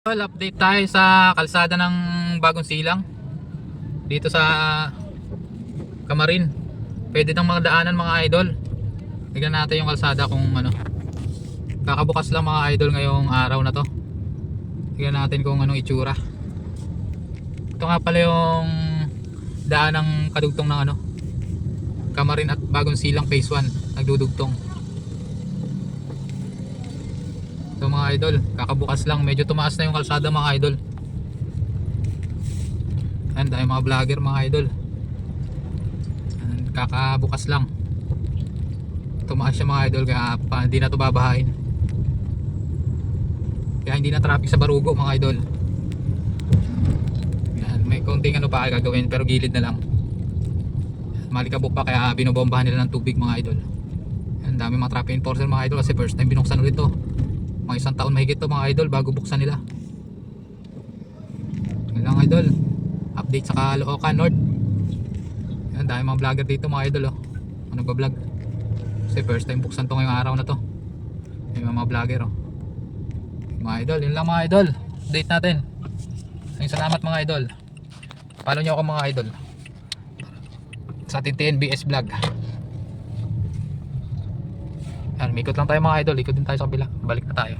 Update tayo sa kalsada ng Bagong Silang dito sa Camarin. Pwede nang mga daanan mga idol. Tignan natin yung kalsada kung ano. Kakabukas lang mga idol ngayong araw na to. Tignan natin kung anong itsura. Ito nga pala yung daan ng kadugtong ng ano, Camarin at Bagong Silang phase 1. Nagdudugtong. So mga idol, kakabukas lang, medyo tumaas na yung kalsada mga idol. Ayan tayo mga vlogger mga idol. Ayan, kakabukas lang. Tumaas siya mga idol, kaya hindi na ito babahain. Kaya hindi na traffic sa Barugo mga idol. Ayan, may konting ano pa gagawin pero gilid na lang. Malikabok pa kaya binobombahan nila ng tubig mga idol. Ayan, dami mga traffic enforcer mga idol kasi first time binuksan ulit to. Mga isang taon mahigit to mga idol bago buksan nila. Yun lang idol, update sa Caloocan North. Yan, dahil mga vlogger dito mga idol oh. Ano ba vlog? Kasi first time buksan to ngayong araw na to. Yung mga vlogger oh. Mga idol, yun lang mga idol, update natin. Salamat mga idol. Follow nyo ako mga idol sa ating TNBS vlog. Yan, mikot lang tayo mga idol, ikot din tayo sa kabila. Balik na tayo.